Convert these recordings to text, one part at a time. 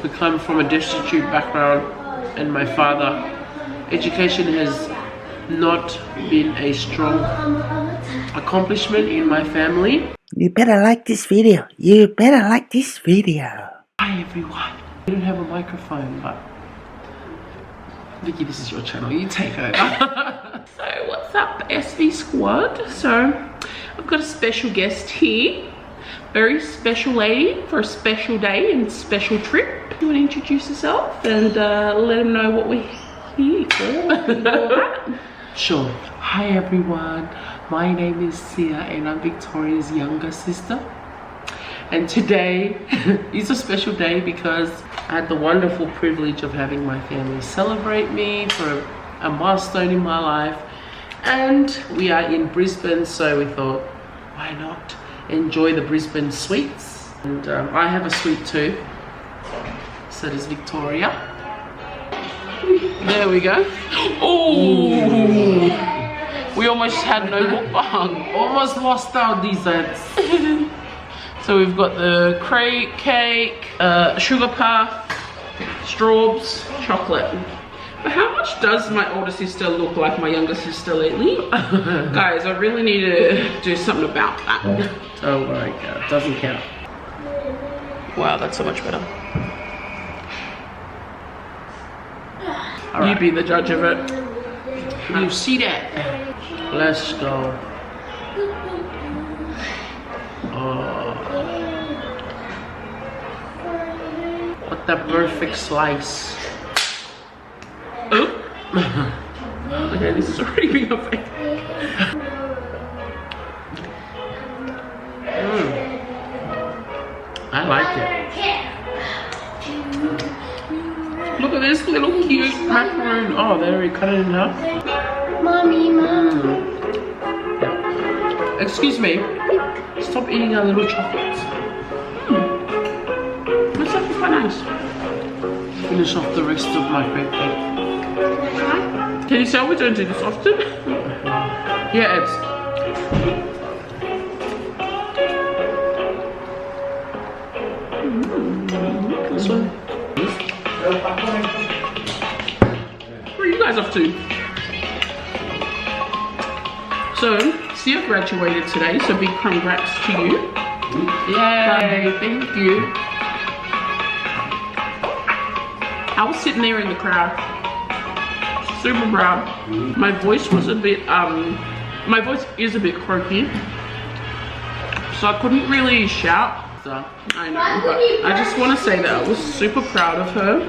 who come from a destitute background, and my father. Education has not been a strong accomplishment in my family. You better like this video. You better like this video. Hi everyone. I don't have a microphone, but Vicky, this is your channel. You take over. So what's up, SV squad? So I've got a special guest here. Very special lady for a special day and special trip. You want to introduce yourself and let them know what we're here for? Sure. Hi everyone. My name is Sia and I'm Victoria's younger sister. And today is a special day because I had the wonderful privilege of having my family celebrate me for a milestone in my life. And we are in Brisbane, so we thought, why not enjoy the Brisbane sweets? And I have a sweet tooth, so does Victoria. There we go. Oh, we almost had no mukbang. Almost lost our desserts. So we've got the cake, sugar puff, straws, chocolate. But how much does my older sister look like my younger sister lately? Guys, I really need to do something about that. Oh my god, doesn't count. Wow, that's so much better. Right. You be the judge of it. Can you see that? Let's go. Oh, what the perfect slice. Oh. Okay, this is already being a fake. I like it. Look at this little cute macaroon. Oh, there we cut it in half. Mommy. Yeah. Excuse me. Stop eating our little chocolates. That's actually quite nice. Finish off the rest of my crepe cake. Can you tell we don't do this often? Yeah, it's. This one. Where are you guys off to? So, Sia graduated today, so big congrats to you. Yay, thank you. I was sitting there in the crowd, super proud. My voice was a bit, my voice is a bit croaky, so I couldn't really shout. I know, but I just want to say that I was super proud of her.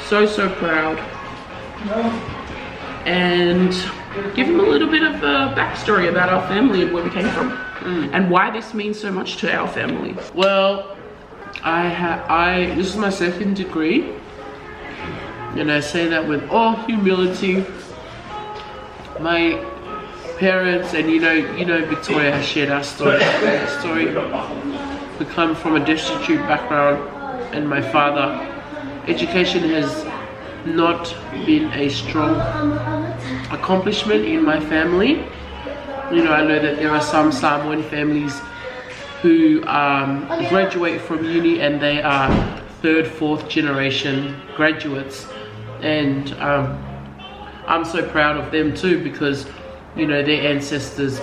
So proud. And give him a little bit of a backstory about our family and where we came from. And why this means so much to our family. Well, this is my second degree. And I say that with all humility. My parents, and you know Victoria has shared our story. We come from a destitute background, and my father. Education has not been a strong accomplishment in my family. You know, I know that there are some Samoan families who graduate from uni and they are third, fourth generation graduates, and I'm so proud of them too, because you know their ancestors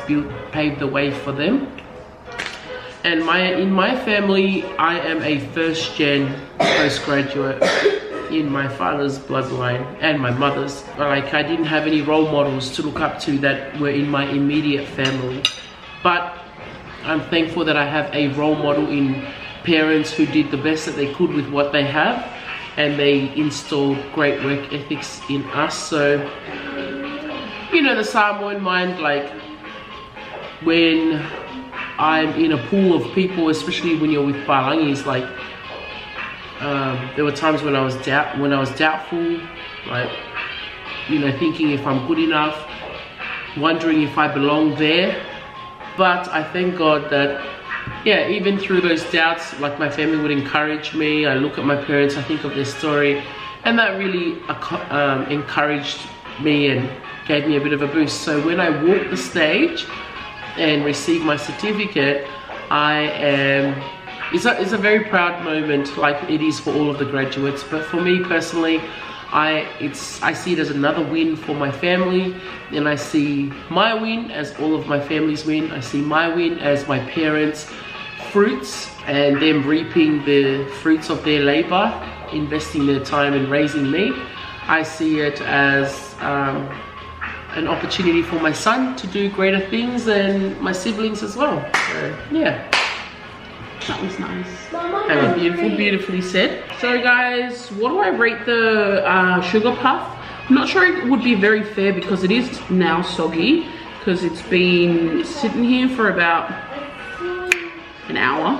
paved the way for them. And in my family, I am a first gen postgraduate in my father's bloodline and my mother's. Like, I didn't have any role models to look up to that were in my immediate family. But I'm thankful that I have a role model in parents who did the best that they could with what they have, and they installed great work ethics in us. So, you know, the Samoan mind, like, when I'm in a pool of people, especially when you're with Palangis, like, there were times when I was doubtful, like, you know, thinking if I'm good enough, wondering if I belong there. But I thank God that, yeah, even through those doubts, like, my family would encourage me. I look at my parents, I think of their story, and that really encouraged me and gave me a bit of a boost. So when I walked the stage and received my certificate, I am it's a very proud moment, like it is for all of the graduates. But for me personally, I see it as another win for my family, and I see my win as all of my family's win. I see my win as my parents' fruits and them reaping the fruits of their labor, investing their time in raising me. I see it as an opportunity for my son to do greater things and my siblings as well. So, yeah. That was nice. Beautifully said. So guys, what do I rate the sugar puff? I'm not sure it would be very fair because it is now soggy because it's been sitting here for about an hour.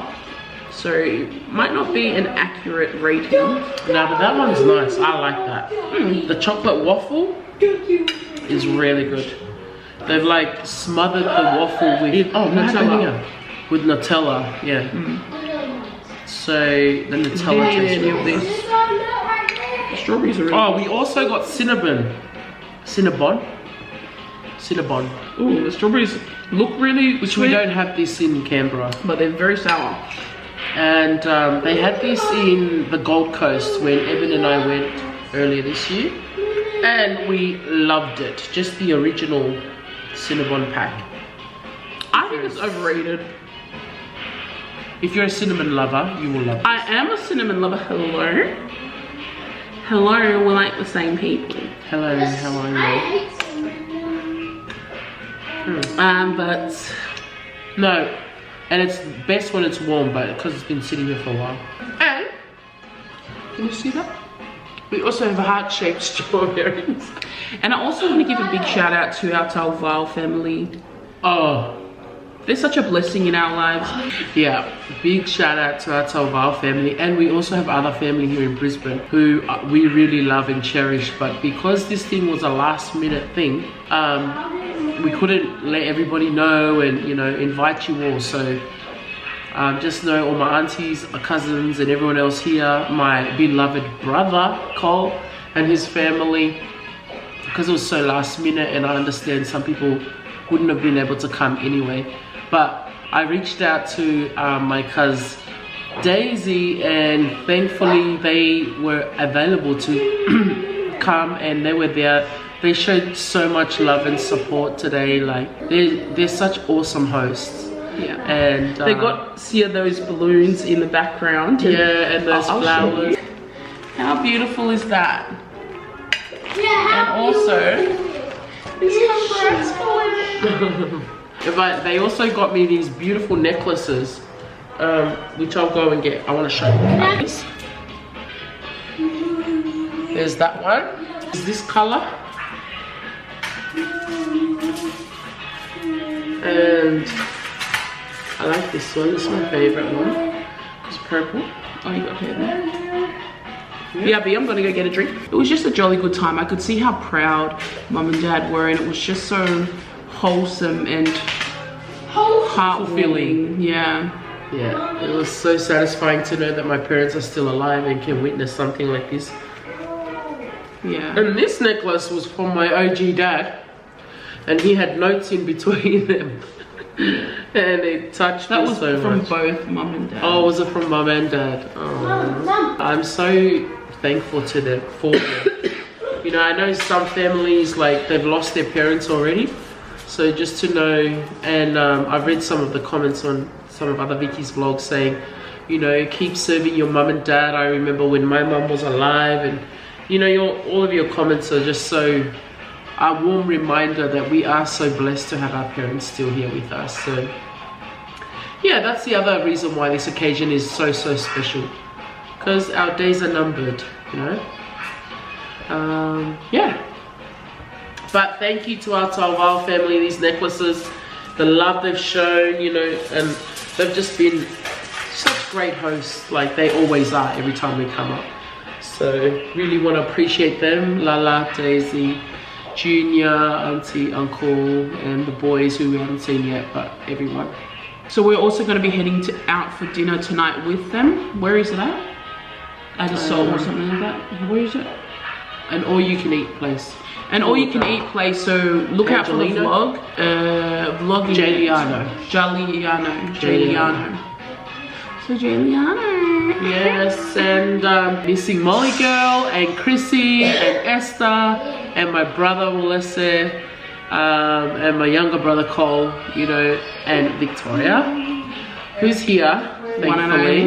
So it might not be an accurate rating. No, but that one's nice. I like that. The chocolate waffle is really good. They've like smothered the waffle with Nutella. With Nutella, yeah. So the Nutella tastes really good. The strawberries are really good. We also got Cinnabon. Ooh, the strawberries look really Which sweet, we don't have this in Canberra. but they're very sour. And they had this in the Gold Coast when Evan and I went earlier this year. And we loved it. Just the original Cinnabon pack. I think it's overrated. If you're a cinnamon lover, you will love it. I am a cinnamon lover. Hello. Hello, we're like the same people. Hello, how are you? But no, and it's best when it's warm, but because it's been sitting here for a while. And can you see that? We also have heart-shaped strawberries. And I also want to give a big shout out to our Talval family. Oh, they're such a blessing in our lives. Yeah, big shout out to our Talval family. And we also have other family here in Brisbane who we really love and cherish. But because this thing was a last minute thing, we couldn't let everybody know and, you know, invite you all. So just know all my aunties, cousins and everyone else here, my beloved brother Cole and his family, because it was so last minute, and I understand some people wouldn't have been able to come anyway. But I reached out to my cousin Daisy, and thankfully they were available to come, and they were there. They showed so much love and support today. Like they're such awesome hosts. Yeah, and they got see those balloons in the background. Yeah, and those flowers. How beautiful is that? Yeah. And also, this congrats balloon. But they also got me these beautiful necklaces, which I'll go and get. I want to show you. There's that one. Is this color? And I like this one. This is my favorite one. It's purple. Oh, you got hair there. Yeah, B, I'm gonna go get a drink. It was just a jolly good time. I could see how proud Mum and Dad were, and it was just so wholesome and heart-filling. Yeah. Yeah, it was so satisfying to know that my parents are still alive and can witness something like this. Yeah. And this necklace was from my OG dad, and he had notes in between them. And it touched me so much. That was from both Mum and Dad. Oh, was it from Mum and Dad? Oh. I'm so thankful to them for them. You know, I know some families, like, they've lost their parents already. So just to know, and I've read some of the comments on some of other Vicky's vlogs saying, you know, keep serving your mum and dad. I remember when my mum was alive, and you know, all of your comments are just so a warm reminder that we are so blessed to have our parents still here with us. So yeah, that's the other reason why this occasion is so special, because our days are numbered, you know. Yeah. But thank you to our Talval family, these necklaces, the love they've shown, you know, and they've just been such great hosts, like they always are every time we come up. So really want to appreciate them, Lala, Daisy, Junior, Auntie, Uncle, and the boys who we haven't seen yet, but everyone. So we're also going to be heading out for dinner tonight with them. Where is it at? At a Soul or something like that. Where is it? An all-you-can-eat place. An all-you-can-eat place, so look out for the vlog. Vlogging. Jaliano. Jaliano. So Juliana. Yes, and missing Molly girl and Chrissy and Esther and my brother Uelese, and my younger brother Cole, you know, and Victoria, who's here, thankfully.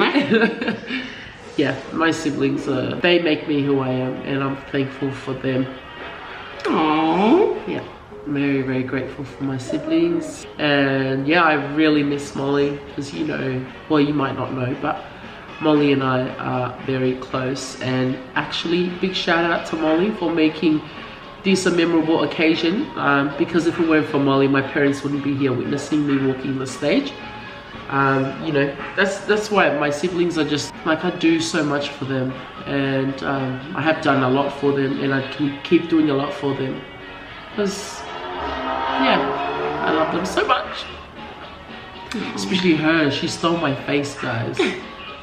Yeah, my siblings, they make me who I am, and I'm thankful for them. Aww. Yeah, very, very grateful for my siblings. And yeah, I really miss Molly, because you know, well, you might not know, but Molly and I are very close. And actually, big shout out to Molly for making this a memorable occasion, because if it weren't for Molly, my parents wouldn't be here witnessing me walking the stage. You know, that's why my siblings are just like, I do so much for them, and I have done a lot for them, and I can keep doing a lot for them because yeah, I love them so much. Especially her, she stole my face, guys.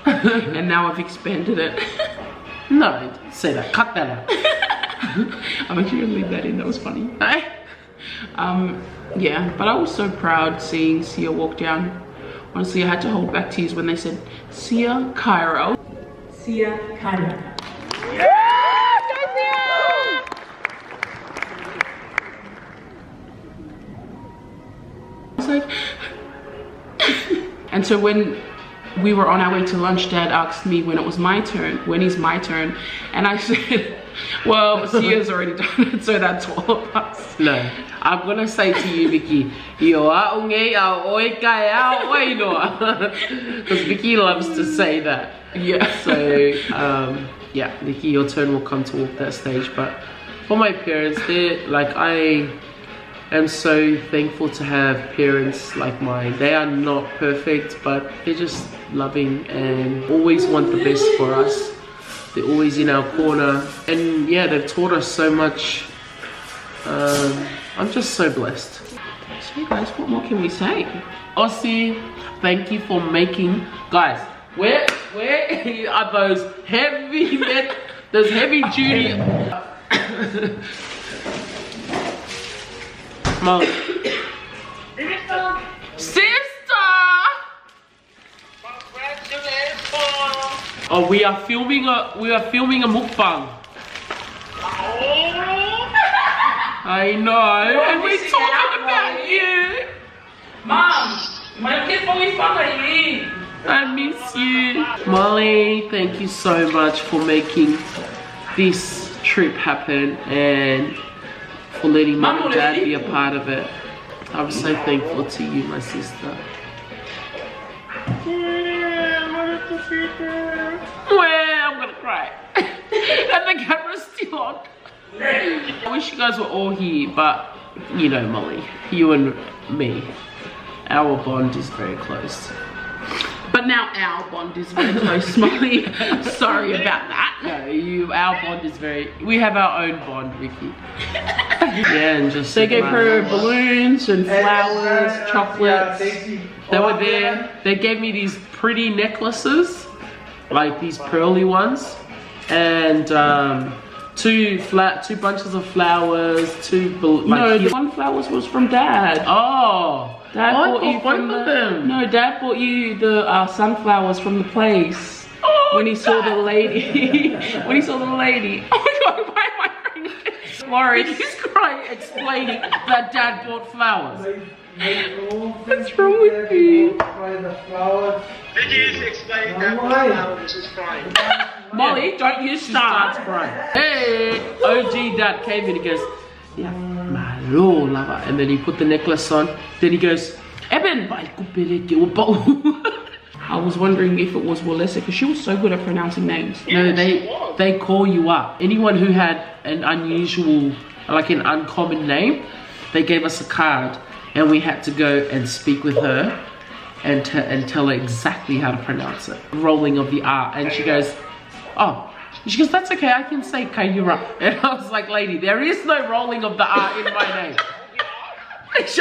And now I've expanded it. No, don't say that, cut that out. I'm actually gonna leave that in, that was funny. Yeah, but I was so proud seeing Sia walk down. Honestly, I had to hold back tears when they said, Sia Cairo. Sia Cairo. Yeah! I was like, and so when we were on our way to lunch, Dad asked me when it was my turn, when is my turn? And I said, well, Sia's already done it, so that's all of us. No, I'm gonna say to you, Vicky, because Vicky loves to say that. Yeah. So, yeah, Vicky, your turn will come to walk that stage. But for my parents, they're like, I am so thankful to have parents like mine. They are not perfect, but they're just loving and always want the best for us. They're always in our corner, and yeah, they've taught us so much. I'm just so blessed. So guys, what more can we say? Aussie, thank you for making, guys, where are those heavy those heavy duty Mom. Sister! Oh, we are filming a mukbang. I know, and we're talking about you. Mom, I miss you. Molly, thank you so much for making this trip happen and for letting Mum and Dad be a part of it. I'm so thankful to you, my sister. Well, I'm gonna cry. And the camera's still on. I wish you guys were all here, but you know, Molly, you and me, our bond is very close. But now our bond is very close, Molly. Sorry about that. No, our bond is very, we have our own bond, Vicky. Yeah, and just they gave her balloons and flowers, chocolates. They were there. They gave me these pretty necklaces, like these pearly ones, and two bunches of flowers, No, the one flowers was from Dad. Oh, Dad bought you both of them. No, Dad bought you the sunflowers from the place. Oh, when he saw the lady. When he saw the lady. Oh my God, why am I crying? Morris. He's crying, explaining that Dad bought flowers. What's wrong with you? Did you explain that flowers is fine? Molly, don't you start. Crying. Hey, OG Dad came in, he goes, yeah, my Lord, lover. And then he put the necklace on. Then he goes, Eben, I was wondering if it was Uelese because she was so good at pronouncing names. No, they call you up. Anyone who had an unusual, like an uncommon name, they gave us a card and we had to go and speak with her and tell her exactly how to pronounce it. Rolling of the R. And she goes, oh. She goes, that's okay, I can say Kaira. And I was like, lady, there is no rolling of the R in my name.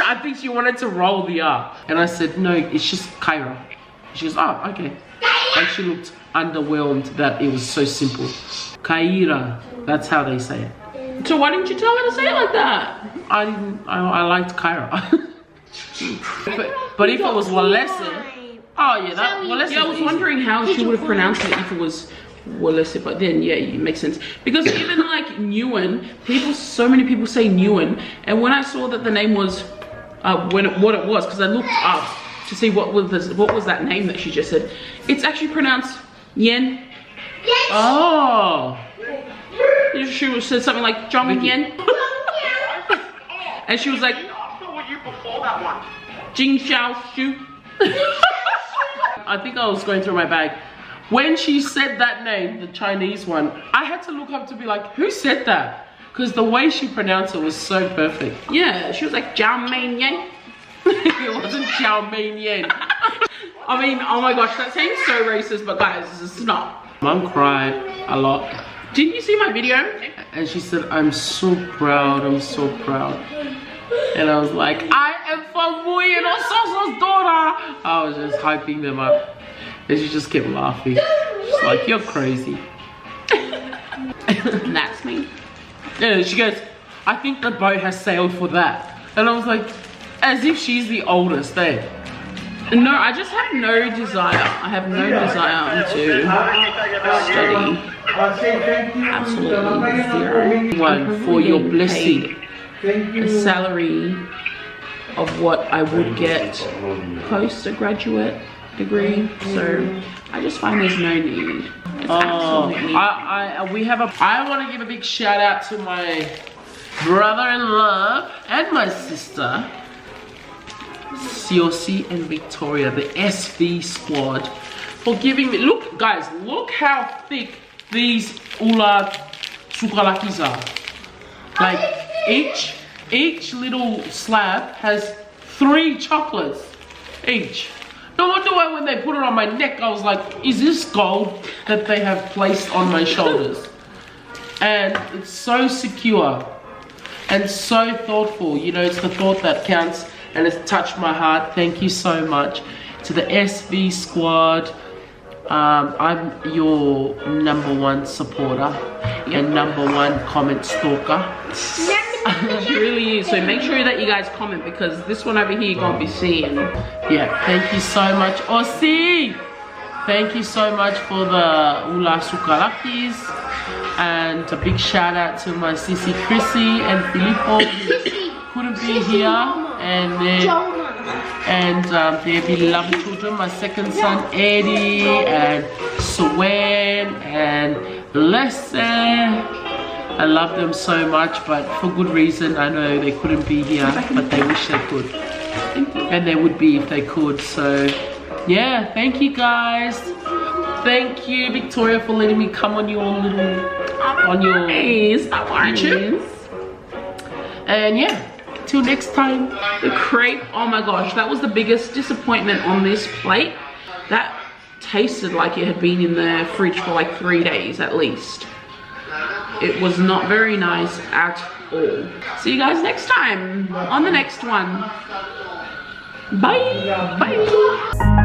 I think she wanted to roll the R. And I said, no, it's just Kaira. She goes, oh, okay. And she looked underwhelmed that it was so simple. Kaira, that's how they say it. So why didn't you tell her to say it like that? I liked Kaira. but if it was Uelese, Oh yeah, that Uelese. Yeah, I was wondering how she would have pronounced it if it was Uelese, but then yeah, it makes sense. Because even like Nguyen, so many people say Nguyen, and when I saw that the name was, what it was, because I looked up to see what was that name that she just said. It's actually pronounced Yen. Yes. Oh. She said something like Jong Yen, and she was like you before that one. Jing Xiao Shu. I think I was going through my bag. When she said that name, the Chinese one, I had to look up to be like, who said that? Because the way she pronounced it was so perfect. Yeah, she was like Jiao Mein Yen. It wasn't Jiao Mein Yen. I mean, oh my gosh, that seems so racist, but guys, it's not. Mom cried a lot. Didn't you see my video? And she said, I'm so proud, I'm so proud. And I was like, I am from Nguyen Ososo's daughter. I was just hyping them up. And she just kept laughing. She's like, you're crazy. And that's me. And she goes, I think the boat has sailed for that. And I was like, as if she's the oldest, eh? No, I just have no desire. I have no desire to study. Absolutely zero. One for your blessing. A salary of what I would get post a graduate degree. So I just find there's no need. It's absolutely. I want to give a big shout out to my brother-in-law and my sister, Siosi and Victoria, the SV squad, for giving me, look guys, look how thick these ula sukalakis are. Like each little slab has 3 chocolates each. No wonder why when they put it on my neck, I was like, is this gold that they have placed on my shoulders? And it's so secure and so thoughtful. You know, it's the thought that counts, and it's touched my heart. Thank you so much to the SV squad. I'm your #1 supporter and #1 comment stalker. It really is. So make sure that you guys comment, because this one over here you're gonna be seeing. Yeah, thank you so much, Aussie. Thank you so much for the ula sukalakis, and a big shout out to my sissy Chrissy and Filippo. Couldn't be here, and their beloved children, my second son Eddie and Swen and Leslie. I love them so much, but for good reason. I know they couldn't be here, but they wish they could, and they would be if they could. So yeah, thank you guys. Thank you, Victoria, for letting me come on your YouTube. And yeah, till next time. The crepe, oh my gosh, that was the biggest disappointment on this plate. That tasted like it had been in the fridge for like 3 days at least. It was not very nice at all. See you guys next time on the next one. Bye. Bye.